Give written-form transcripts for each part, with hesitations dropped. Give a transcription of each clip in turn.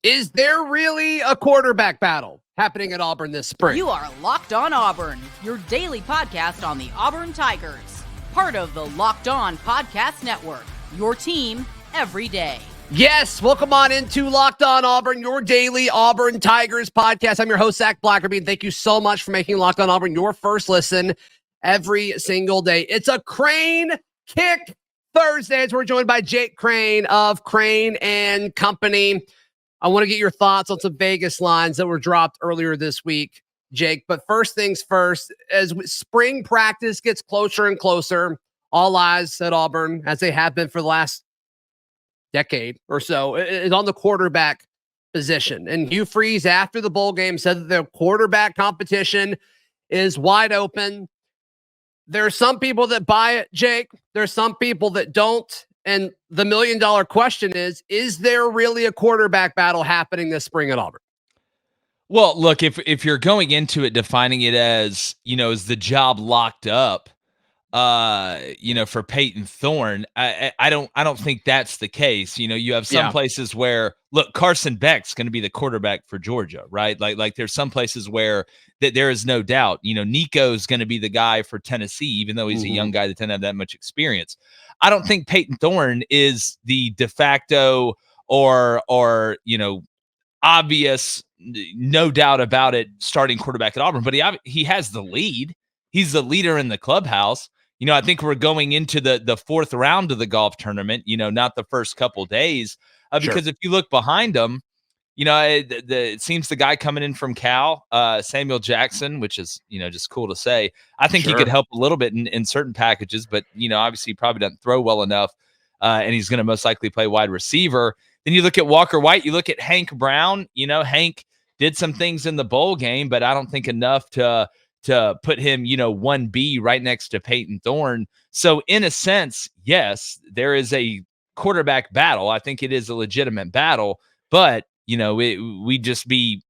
Is there really a quarterback battle happening at Auburn this spring? You are Locked On Auburn, your daily podcast on the Auburn Tigers. Part of the Locked On Podcast Network, your team every day. Yes, welcome on into Locked On Auburn, your daily Auburn Tigers podcast. I'm your host, Zac Blackerby, and thank you so much for making Locked On Auburn your first listen every single day. It's a Crain Kick Thursday as we're joined by Jake Crain of Crain and Company. I want to get your thoughts on some Vegas lines that were dropped earlier this week, Jake. But first things first, as spring practice gets closer and closer, all eyes at Auburn, as they have been for the last decade or so, is on the quarterback position. And Hugh Freeze, after the bowl game, said that the quarterback competition is wide open. There are some people that buy it, Jake. There's some people that don't. And the $1 million question is there really a quarterback battle happening this spring at Auburn? Well, look, if you're going into it defining it as, is the job locked up, for Payton Thorne, I don't think that's the case. You have some places where, look, Carson Beck's going to be the quarterback for Georgia, right? Like there's some places where that there is no doubt. Nico's going to be the guy for Tennessee, even though he's a young guy that doesn't have that much experience. I don't think Payton Thorne is the de facto or obvious, no doubt about it, starting quarterback at Auburn, but he has the lead. He's the leader in the clubhouse. I think we're going into the fourth round of the golf tournament, not the first couple days, because if you look behind him, it seems the guy coming in from Cal, Samuel Jackson, which is, just cool to say. I think he could help a little bit in certain packages, but, obviously he probably doesn't throw well enough, and he's going to most likely play wide receiver. Then you look at Walker White, you look at Hank Brown. Hank did some things in the bowl game, but I don't think enough to put him, 1B right next to Payton Thorne. So in a sense, yes, there is a quarterback battle. I think it is a legitimate battle, but we'd just be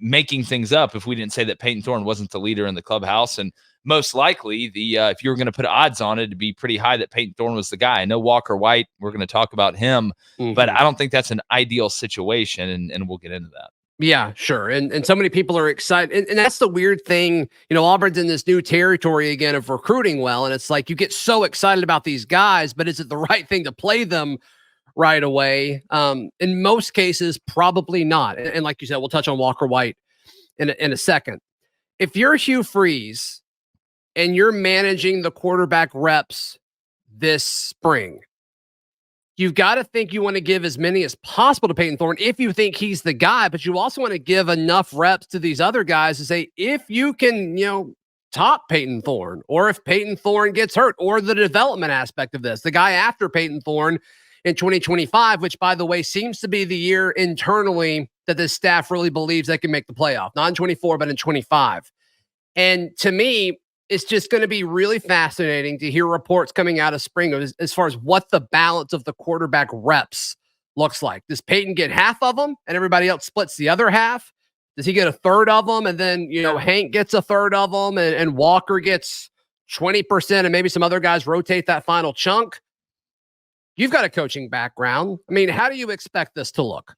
making things up if we didn't say that Payton Thorne wasn't the leader in the clubhouse. And most likely, if you were going to put odds on it, it'd be pretty high that Payton Thorne was the guy. I know Walker White, we're going to talk about him, but I don't think that's an ideal situation, and we'll get into that. Yeah, sure. And so many people are excited. And that's the weird thing. Auburn's in this new territory again of recruiting well. And it's like you get so excited about these guys, but is it the right thing to play them right away? In most cases, probably not. And like you said, we'll touch on Walker White in a second. If you're Hugh Freeze and you're managing the quarterback reps this spring, you've got to think you want to give as many as possible to Payton Thorne if you think he's the guy, but you also want to give enough reps to these other guys to say, if you can, top Payton Thorne, or if Payton Thorne gets hurt, or the development aspect of this, the guy after Payton Thorne in 2025, which, by the way, seems to be the year internally that this staff really believes they can make the playoff, not in 24, but in 25. And to me, it's just going to be really fascinating to hear reports coming out of spring as far as what the balance of the quarterback reps looks like. Does Payton get half of them and everybody else splits the other half? Does he get a third of them and then, Hank gets a third of them and Walker gets 20% and maybe some other guys rotate that final chunk? You've got a coaching background. I mean, how do you expect this to look?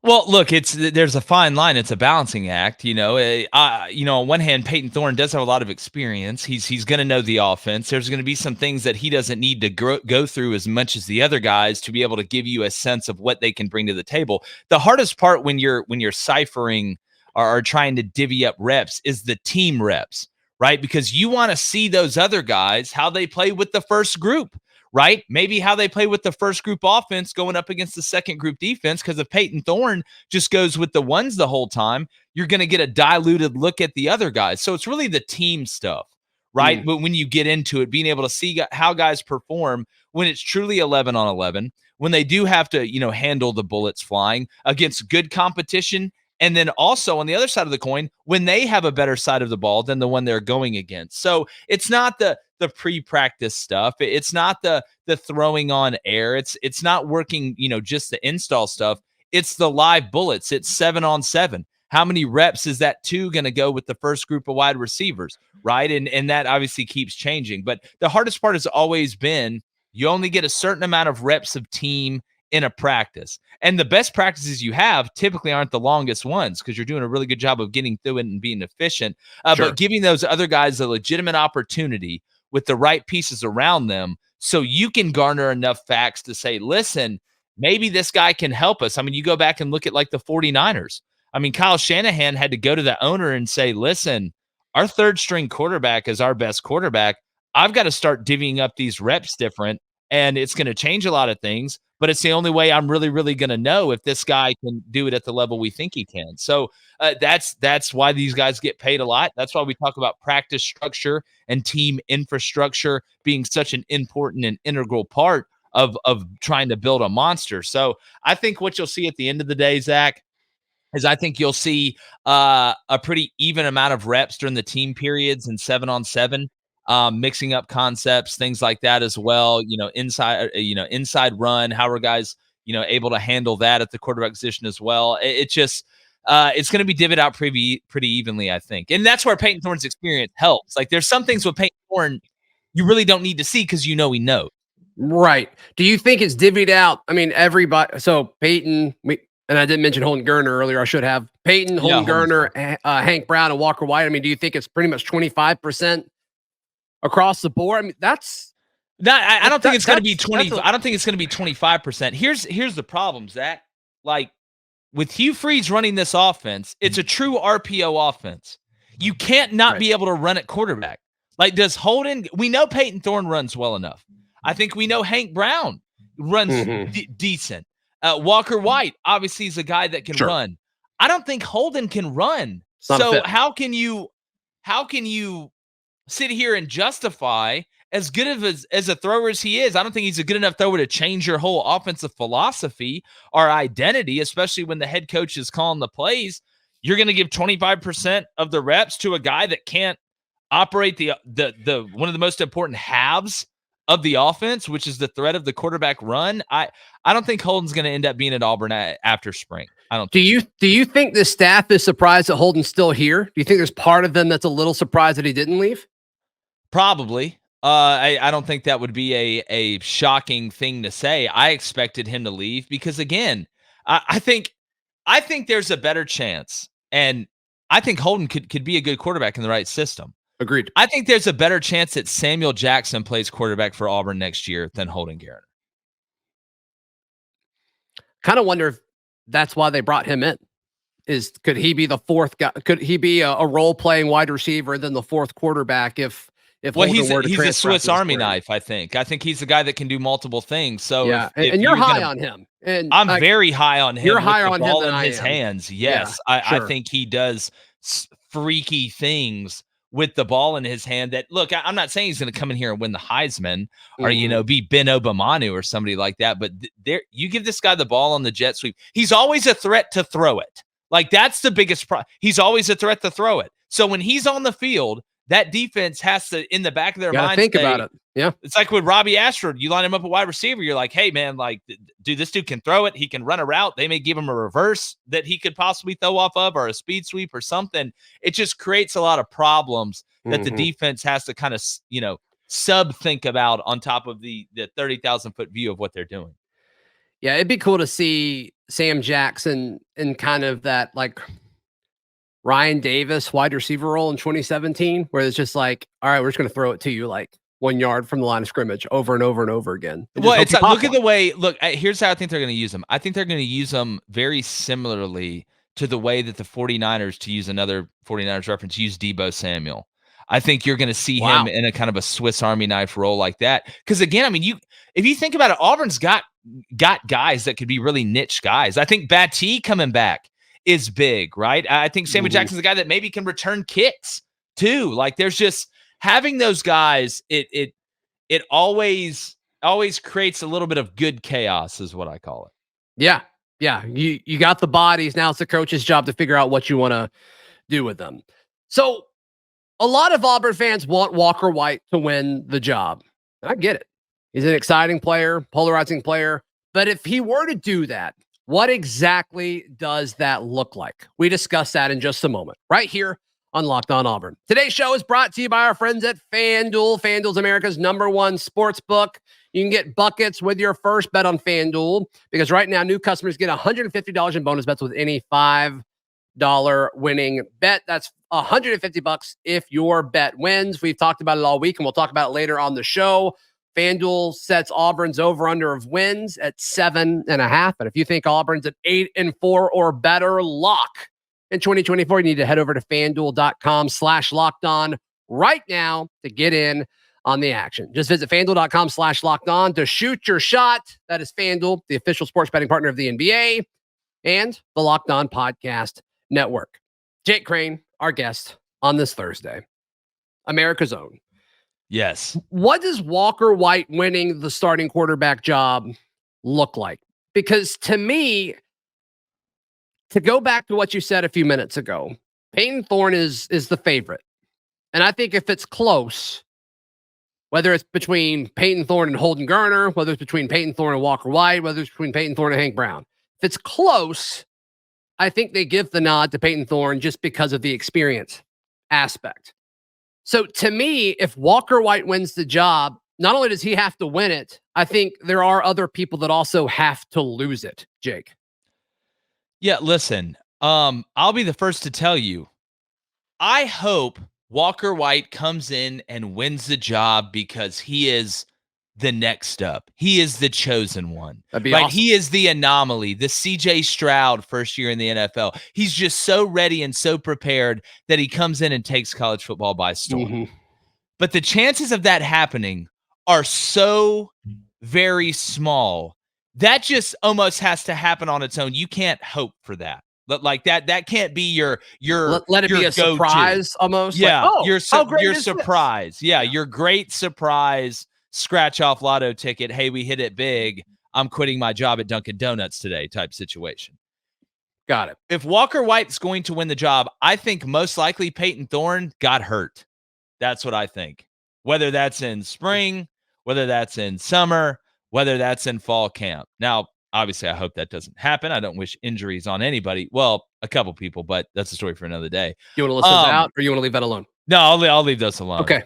Well, look, there's a fine line. It's a balancing act, on one hand, Payton Thorne does have a lot of experience. He's going to know the offense. There's going to be some things that he doesn't need to go through as much as the other guys to be able to give you a sense of what they can bring to the table. The hardest part when you're ciphering or trying to divvy up reps is the team reps, right? Because you want to see those other guys, how they play with the first group. Right? Maybe how they play with the first group offense going up against the second group defense, because if Payton Thorne just goes with the ones the whole time, you're going to get a diluted look at the other guys. So it's really the team stuff, right? But when you get into it, being able to see how guys perform when it's truly 11 on 11, when they do have to, handle the bullets flying against good competition. And then also on the other side of the coin, when they have a better side of the ball than the one they're going against. So it's not the pre-practice stuff. It's not the throwing on air. It's not working, just the install stuff. It's the live bullets. It's 7 on 7. How many reps is that 2 going to go with the first group of wide receivers, right? And that obviously keeps changing. But the hardest part has always been you only get a certain amount of reps of team in a practice. And the best practices you have typically aren't the longest ones because you're doing a really good job of getting through it and being efficient. Sure. But giving those other guys a legitimate opportunity with the right pieces around them so you can garner enough facts to say, listen, maybe this guy can help us. I mean, you go back and look at like the 49ers. I mean, Kyle Shanahan had to go to the owner and say, listen, our third string quarterback is our best quarterback. I've got to start divvying up these reps different, and it's going to change a lot of things, but it's the only way I'm really, really going to know if this guy can do it at the level we think he can. So that's why these guys get paid a lot. That's why we talk about practice structure and team infrastructure being such an important and integral part of trying to build a monster. So I think what you'll see at the end of the day, Zach, is I think you'll see a pretty even amount of reps during the team periods and 7-on-7, mixing up concepts, things like that as well. Inside run. How are guys, able to handle that at the quarterback position as well? It's going to be divvied out pretty evenly, I think. And that's where Payton Thorne's experience helps. Like there's some things with Payton Thorne you really don't need to see because he knows. Right. Do you think it's divvied out? I mean, everybody. So Payton, and I didn't mention Holden Geriner earlier. I should have. Payton, Holden Geriner, Hank Brown, and Walker White. I mean, do you think it's pretty much 25% across the board? I mean, I don't think it's going to be 20. I don't think it's going to be 25%. Here's the problem, Zach. Like with Hugh Freeze running this offense, it's a true RPO offense. You can't not be able to run at quarterback. Like does Holden? We know Payton Thorne runs well enough. I think we know Hank Brown runs decent. Walker White obviously is a guy that can run. I don't think Holden can run. So how can you sit here and justify as good as a thrower as he is? I don't think he's a good enough thrower to change your whole offensive philosophy or identity, especially when the head coach is calling the plays. You're going to give 25% of the reps to a guy that can't operate the one of the most important halves of the offense, which is the threat of the quarterback run. I don't think Holden's going to end up being at Auburn after spring. I don't. Do you think the staff is surprised that Holden's still here? Do you think there's part of them that's a little surprised that he didn't leave? Probably. I don't think that would be a shocking thing to say. I expected him to leave because again, I think there's a better chance, and I think Holden could be a good quarterback in the right system. Agreed. I think there's a better chance that Samuel Jackson plays quarterback for Auburn next year than Holden Geriner. Kind of wonder if that's why they brought him in. Could he be the fourth guy? Could he be a role-playing wide receiver and then the fourth quarterback if he's a Swiss Army knife, I think. I think he's the guy that can do multiple things. So yeah, and you're high on him. And I'm very high on him. You're higher on him than in his hands. Yes, yeah, I think he does freaky things with the ball in his hand that, look, I'm not saying he's going to come in here and win the Heisman or, be Ben Obamanu or somebody like that. But you give this guy the ball on the jet sweep. He's always a threat to throw it. Like that's the biggest problem. He's always a threat to throw it. So when he's on the field, that defense has to, in the back of their mind, think about it. Yeah. It's like with Robbie Ashford, you line him up a wide receiver. You're like, hey man, like, dude, this dude can throw it. He can run a route. They may give him a reverse that he could possibly throw off of or a speed sweep or something. It just creates a lot of problems that the defense has to kind of, think about on top of the 30,000 foot view of what they're doing. Yeah. It'd be cool to see Sam Jackson in kind of that like Ryan Davis wide receiver role in 2017, where it's just like, all right, we're just going to throw it to you like 1 yard from the line of scrimmage over and over and over again. Well, it's look at the way, here's how I think they're going to use them. I think they're going to use them very similarly to the way that the 49ers, to use another 49ers reference, use Deebo Samuel. I think you're going to see him in a kind of a Swiss Army knife role like that. Because again, I mean, if you think about it, Auburn's got guys that could be really niche guys. I think Battie coming back is big, right? I think Samuel Jackson's a guy that maybe can return kicks too. Like there's just having those guys. It always creates a little bit of good chaos, is what I call it. Yeah. Yeah. You got the bodies. Now it's the coach's job to figure out what you want to do with them. So a lot of Auburn fans want Walker White to win the job. I get it. He's an exciting player, polarizing player. But if he were to do that, what exactly does that look like? We discuss that in just a moment, right here on Locked On Auburn. Today's show is brought to you by our friends at FanDuel. FanDuel's America's #1 sports book. You can get buckets with your first bet on FanDuel because right now new customers get $150 in bonus bets with any $5 winning bet. That's $150 if your bet wins. We've talked about it all week, and we'll talk about it later on the show. FanDuel sets Auburn's over-under of wins at 7.5. But if you think Auburn's at 8-4 or better, lock in 2024, you need to head over to FanDuel.com/lockedon right now to get in on the action. Just visit FanDuel.com/lockedon to shoot your shot. That is FanDuel, the official sports betting partner of the NBA and the Locked On Podcast Network. Jake Crain, our guest on this Thursday. America's own. Yes. What does Walker White winning the starting quarterback job look like? Because to me, to go back to what you said a few minutes ago, Payton Thorne is the favorite. And I think if it's close, whether it's between Payton Thorne and Holden Geriner, whether it's between Payton Thorne and Walker White, whether it's between Payton Thorne and Hank Brown, if it's close, I think they give the nod to Payton Thorne just because of the experience aspect. So to me, if Walker White wins the job, not only does he have to win it, I think there are other people that also have to lose it, Jake. Yeah, listen, I'll be the first to tell you, I hope Walker White comes in and wins the job because he is the next up. He is the chosen one. That'd be awesome. He is the anomaly, the CJ Stroud first year in the NFL. He's just so ready and so prepared that he comes in and takes college football by storm. Mm-hmm. But the chances of that happening are so very small. That just almost has to happen on its own. You can't hope for that. Like that can't be your let it be a go-to. Surprise almost. Yeah, like, your surprise. Yeah, your great surprise scratch off lotto ticket. Hey, we hit it big. I'm quitting my job at Dunkin' Donuts today type situation. Got it. If Walker White's going to win the job, I think most likely Payton Thorne got hurt. That's what I think. Whether that's in spring, whether that's in summer, whether that's in fall camp. Now, obviously, I hope that doesn't happen. I don't wish injuries on anybody. Well, a couple people, but that's a story for another day. You want to list those out, or you want to leave that alone? No, I'll leave those alone. Okay.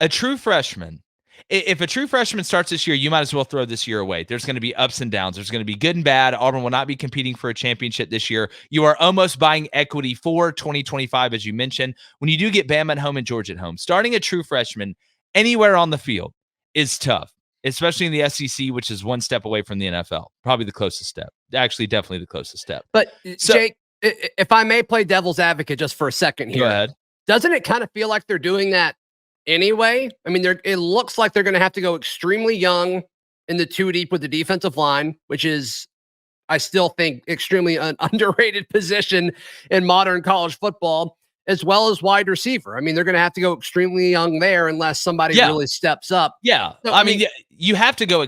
A true freshman. If a true freshman starts this year, you might as well throw this year away. There's going to be ups and downs. There's going to be good and bad. Auburn will not be competing for a championship this year. You are almost buying equity for 2025, as you mentioned. When you do get Bama at home and Georgia at home, starting a true freshman anywhere on the field is tough, especially in the SEC, which is one step away from the NFL. Probably the closest step. Actually, definitely the closest step. But Jake, if I may play devil's advocate just for a second here. Go ahead. Doesn't it kind of feel like they're doing that anyway? I mean, it looks like they're going to have to go extremely young in the 2 deep with the defensive line, which is, I still think, extremely underrated position in modern college football, as well as wide receiver. I mean, they're going to have to go extremely young there unless somebody really steps up. Yeah. So, I mean, you have to go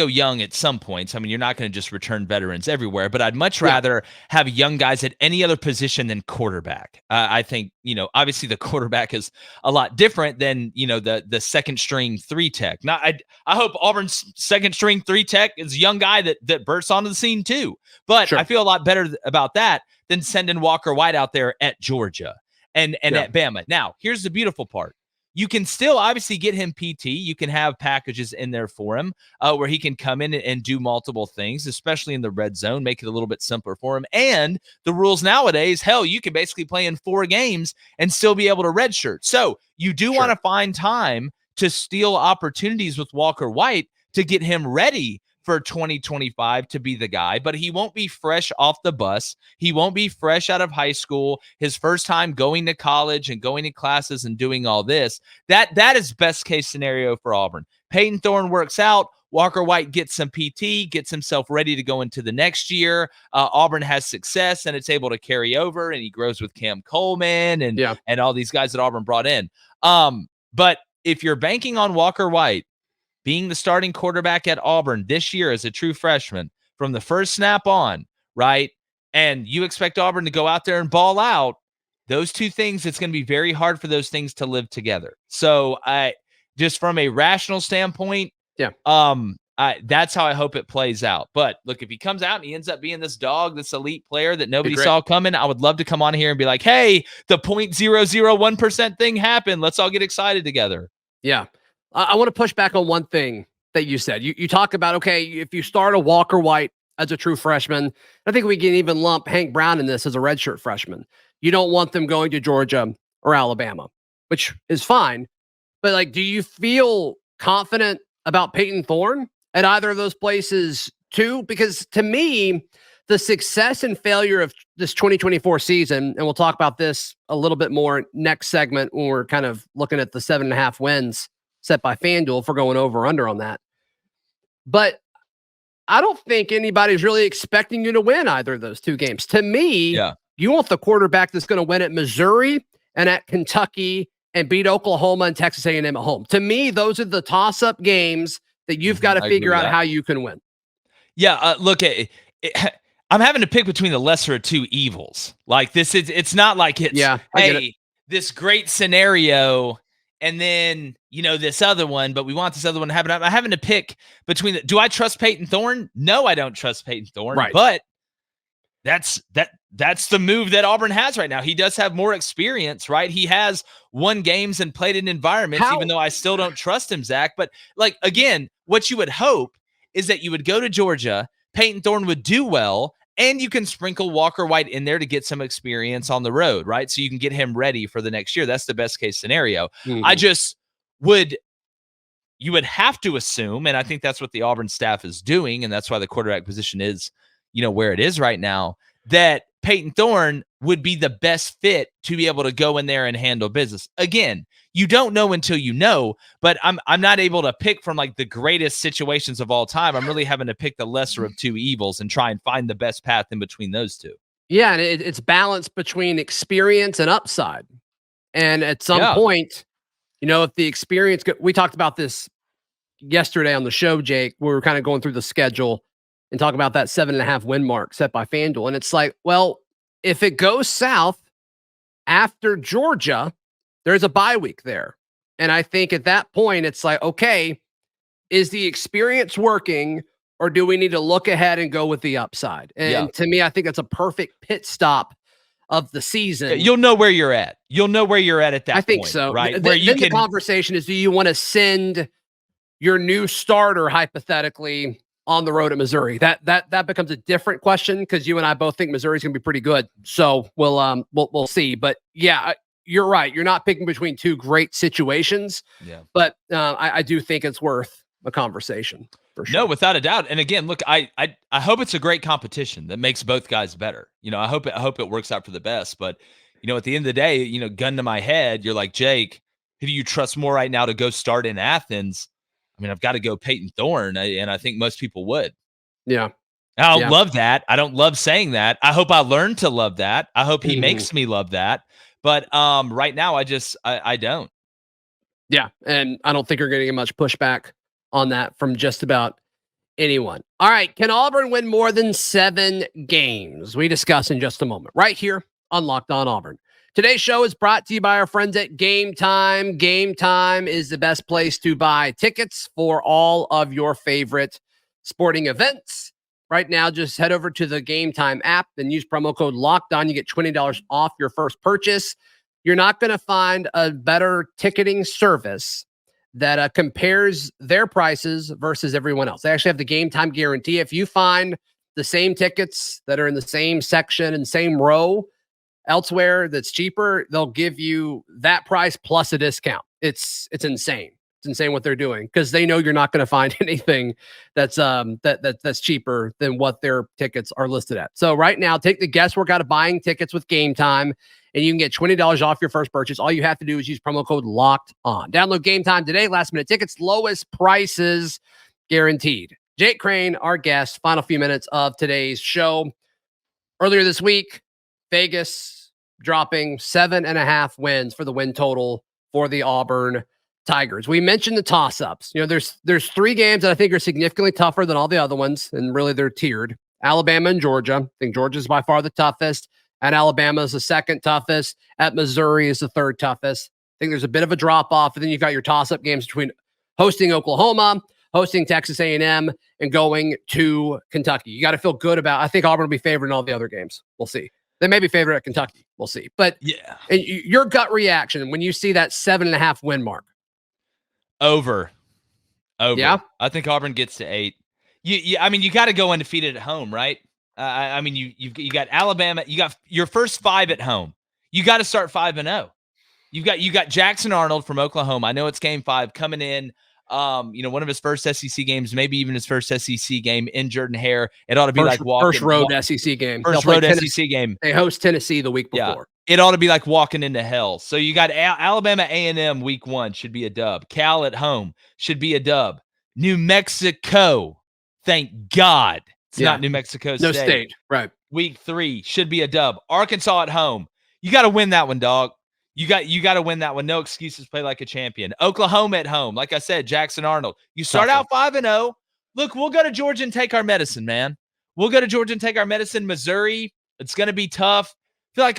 young at some points. I mean, you're not going to just return veterans everywhere, but I'd much rather have young guys at any other position than quarterback. I think, obviously the quarterback is a lot different than, the second string 3 tech. Now, I hope Auburn's second string 3 tech is a young guy that bursts onto the scene too. But I feel a lot better about that than sending Walker White out there at Georgia and at Bama. Now, here's the beautiful part. You can still obviously get him PT. You can have packages in there for him where he can come in and do multiple things, especially in the red zone, make it a little bit simpler for him. And the rules nowadays, hell, you can basically play in 4 games and still be able to redshirt. So you do want to find time to steal opportunities with Walker White to get him ready for 2025 to be the guy, but he won't be fresh off the bus. He won't be fresh out of high school, his first time going to college and going to classes and doing all this. That is best case scenario for Auburn. Payton Thorne works out. Walker White gets some PT, gets himself ready to go into the next year. Auburn has success and it's able to carry over, and he grows with Cam Coleman and all these guys that Auburn brought in. But if you're banking on Walker White being the starting quarterback at Auburn this year as a true freshman from the first snap on, right? And you expect Auburn to go out there and ball out, those two things, it's going to be very hard for those things to live together. So just from a rational standpoint, that's how I hope it plays out. But look, if he comes out and he ends up being this dog, this elite player that nobody saw coming, I would love to come on here and be like, hey, the 0.001% thing happened. Let's all get excited together. Yeah. I want to push back on one thing that you said. You talk about, okay, if you start a Walker White as a true freshman, I think we can even lump Hank Brown in this as a redshirt freshman. You don't want them going to Georgia or Alabama, which is fine. But like, do you feel confident about Payton Thorne at either of those places too? Because to me, the success and failure of this 2024 season, and we'll talk about this a little bit more next segment when we're kind of looking at the 7.5 wins set by FanDuel, if we're going over or under on that. But I don't think anybody's really expecting you to win either of those two games. To me, you want the quarterback that's going to win at Missouri and at Kentucky and beat Oklahoma and Texas A&M at home. To me, those are the toss-up games that you've got to figure out how you can win. Yeah, look, I'm having to pick between the lesser of two evils. Like this is, it's not like it's, this great scenario and then, this other one, but we want this other one to happen. I'm having to pick between do I trust Payton Thorne? No, I don't trust Payton Thorne, right. But that's the move that Auburn has right now. He does have more experience, right? He has won games and played in environments, even though I still don't trust him, Zach. But like, again, what you would hope is that you would go to Georgia, Payton Thorne would do well, and you can sprinkle Walker White in there to get some experience on the road, right? So you can get him ready for the next year. That's the best case scenario. Mm-hmm. You would have to assume, and I think that's what the Auburn staff is doing, and that's why the quarterback position is, where it is right now, that Payton Thorne would be the best fit to be able to go in there and handle business. Again, you don't know until you know, but I'm not able to pick from like the greatest situations of all time. I'm really having to pick the lesser of two evils and try and find the best path in between those two. Yeah, and it's balance between experience and upside. And at some point, if the experience, we talked about this yesterday on the show, Jake, we were kind of going through the schedule and talk about that 7.5 win mark set by FanDuel. And it's like, well, if it goes south after Georgia, there's a bye week there. And I think at that point, it's like, okay, is the experience working or do we need to look ahead and go with the upside? And to me, I think it's a perfect pit stop of the season. You'll know where you're at. You'll know where you're at that point. I think so. Right? The conversation is, do you want to send your new starter, hypothetically, on the road at Missouri? That becomes a different question because you and I both think Missouri's going to be pretty good. So we'll see. But yeah, you're right. You're not picking between two great situations. Yeah. But I do think it's worth a conversation for sure. No, without a doubt. And again, look, I hope it's a great competition that makes both guys better. I hope it works out for the best. But at the end of the day, gun to my head, you're like, Jake, who do you trust more right now to go start in Athens? I mean, I've got to go Payton Thorne, and I think most people would. Yeah. I don't love that. I don't love saying that. I hope I learn to love that. I hope he makes me love that. But right now, I don't. Yeah, and I don't think you're going to get much pushback on that from just about anyone. All right, can Auburn win more than 7 games? We discuss in just a moment, right here on Locked On Auburn. Today's show is brought to you by our friends at Game Time. Game Time is the best place to buy tickets for all of your favorite sporting events. Right now, just head over to the Game Time app and use promo code LOCKEDON. You get $20 off your first purchase. You're not going to find a better ticketing service that compares their prices versus everyone else. They actually have the Game Time guarantee. If you find the same tickets that are in the same section and same row elsewhere that's cheaper, they'll give you that price plus a discount. It's insane. It's insane what they're doing because they know you're not going to find anything that's that's cheaper than what their tickets are listed at. So right now, take the guesswork out of buying tickets with Game Time, and you can get $20 off your first purchase. All you have to do is use promo code Locked On. Download Game Time today. Last minute tickets, lowest prices guaranteed. Jake Crain, our guest. Final few minutes of today's show. Earlier this week, Vegas dropping 7.5 wins for the win total for the Auburn Tigers. We mentioned the toss-ups. There's 3 games that I think are significantly tougher than all the other ones, and really they're tiered. Alabama and Georgia. I think Georgia's by far the toughest, and Alabama is the second toughest. At Missouri is the third toughest. I think there's a bit of a drop-off, and then you've got your toss-up games between hosting Oklahoma, hosting Texas A&M, and going to Kentucky. You got to feel good about. I think Auburn will be favored in all the other games. We'll see. They may be favored at Kentucky. We'll see. But yeah, your gut reaction when you see that 7.5 win mark. Over. Yeah. I think Auburn gets to 8. I mean, you got to go undefeated at home, right? I mean, you got Alabama. You got your first 5 at home. You got to start 5-0. You got Jackson Arnold from Oklahoma. I know it's game 5 coming in. One of his first SEC games, maybe even his first SEC game in Jordan-Hare. It ought to be like walking. First road SEC game. First road SEC game. They host Tennessee the week before. Yeah, it ought to be like walking into hell. So you got Alabama A&M week 1 should be a dub. Cal at home should be a dub. New Mexico, thank God. It's not New Mexico State. No state, right. Week 3 should be a dub. Arkansas at home. You got to win that one, dog. You got to win that one. No excuses. Play like a champion. Oklahoma at home. Like I said, Jackson Arnold. You start out 5-0. Look, we'll go to Georgia and take our medicine, man. We'll go to Georgia and take our medicine. Missouri, it's going to be tough. I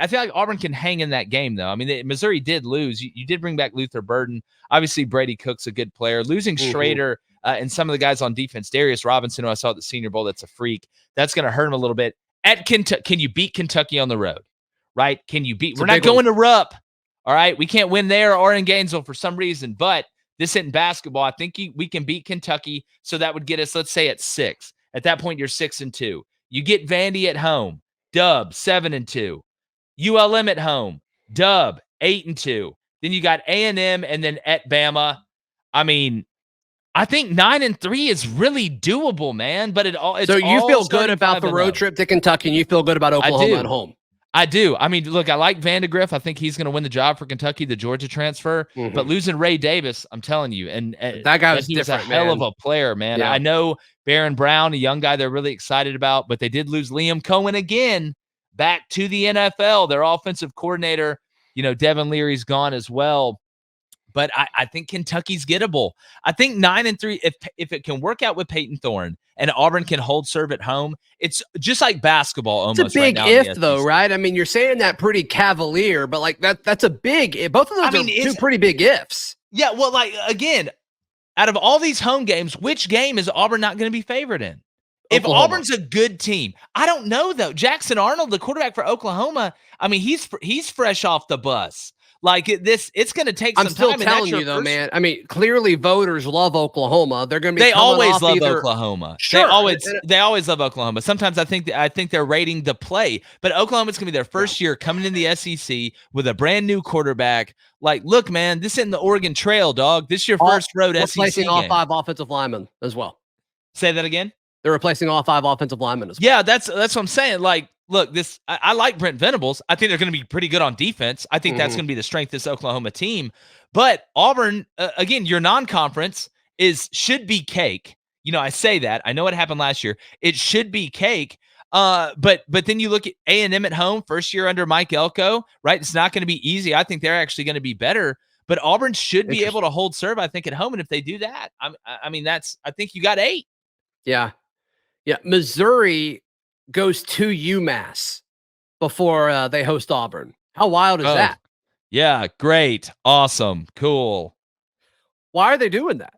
feel like Auburn can hang in that game, though. I mean, Missouri did lose. You did bring back Luther Burden. Obviously, Brady Cook's a good player. Losing Schrader and some of the guys on defense, Darius Robinson, who I saw at the Senior Bowl, that's a freak. That's going to hurt him a little bit. At Kentucky, can you beat Kentucky on the road? Right? Can you beat? We're not going to Rupp. All right. We can't win there or in Gainesville for some reason, but this isn't basketball. I think we can beat Kentucky. So that would get us, let's say, at 6. At that point, you're 6-2. You get Vandy at home, dub, 7-2. ULM at home, dub, 8-2. Then you got A&M and then at Bama. I mean, I think 9-3 is really doable, man. But so you feel good about the road trip to Kentucky, and you feel good about Oklahoma at home. I do. I mean, look, I like Vandegrift. I think he's going to win the job for Kentucky, the Georgia transfer. But losing Ray Davis, I'm telling you, and that guy was different, a hell of a player, man. Yeah. I know Baron Brown, a young guy they're really excited about, but they did lose Liam Cohen again back to the NFL. Their offensive coordinator, Devin Leary's gone as well. But I think Kentucky's gettable. I think 9-3, if it can work out with Payton Thorne and Auburn can hold serve at home, it's just like basketball almost. It's a big if, though, right? I mean, you're saying that pretty cavalier, but like that's a big if. Both of those are two pretty big ifs. Yeah, well, like, again, out of all these home games, which game is Auburn not going to be favored in? If Auburn's a good team, I don't know, though. Jackson Arnold, the quarterback for Oklahoma, I mean, he's fresh off the bus. Like it's going to take some time. I'm still telling you, though, man. I mean, clearly voters love Oklahoma. They're going to be. They always love Oklahoma. Sure, they always love Oklahoma. Sometimes I think they're rating the play, but Oklahoma's going to be their first year coming in the SEC with a brand new quarterback. Like, look, man, this isn't the Oregon Trail, dog. This is your first road SEC replacing game. all 5 offensive linemen as well. Say that again. They're replacing all 5 offensive linemen as well. Yeah, that's what I'm saying. Like, look, I like Brent Venables. I think they're going to be pretty good on defense. I think that's going to be the strength of this Oklahoma team. But Auburn, again, your non-conference should be cake. I say that. I know what happened last year. It should be cake. But then you look at A&M at home, first year under Mike Elko, right? It's not going to be easy. I think they're actually going to be better. But Auburn should be able to hold serve, I think, at home. And if they do that, I think you got 8. Yeah. Yeah. Missouri goes to UMass before they host Auburn. How wild is that? Yeah, great. Awesome. Cool. Why are they doing that?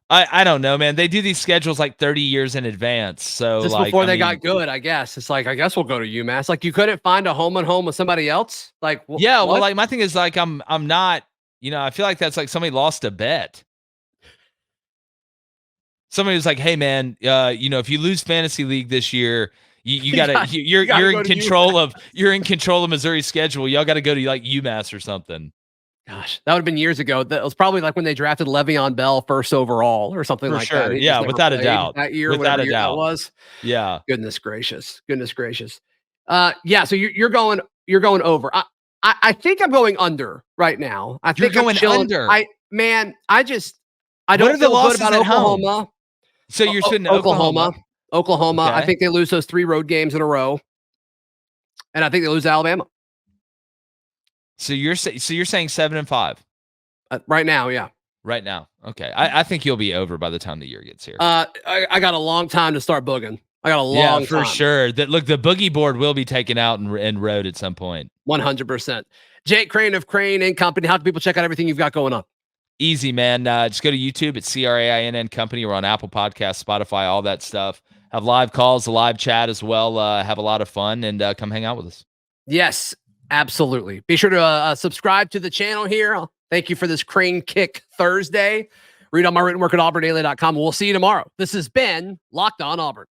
I don't know, man. They do these schedules like 30 years in advance. So just before they got good, I guess. It's like, I guess we'll go to UMass. Like, you couldn't find a home and home with somebody else? Like, yeah, what? Well, like, my thing is, like, I'm not, I feel like that's like somebody lost a bet. Somebody was like, "Hey, man, if you lose fantasy league this year, you gotta you're in control of Missouri's schedule. Y'all got to go to like UMass or something." Gosh, that would have been years ago. That was probably like when they drafted Le'Veon Bell first overall or something like that. Yeah, without a doubt. That year, without a doubt, that was. Yeah. Goodness gracious. Yeah. So you're going over. I think I'm going under right now. I think you're going under. I don't feel good about Oklahoma. Home? So you're sitting Oklahoma. Okay. I think they lose those 3 road games in a row, and I think they lose to Alabama. So you're saying 7-5 right now, yeah. Right now, okay. I think you'll be over by the time the year gets here. I got a long time to start booging. I got a long time. For sure. The boogie board will be taken out and rode at some point. 100%. Jake Crain of Crain and Company. How can people check out everything you've got going on? Easy, man. Just go to YouTube at CRAINN Company. We're on Apple Podcasts, Spotify, all that stuff. Have live calls, a live chat as well. Have a lot of fun and come hang out with us. Yes, absolutely. Be sure to subscribe to the channel here. Thank you for this Crain Kick Thursday. Read all my written work at auburndaily.com. We'll see you tomorrow. This has been Locked On Auburn.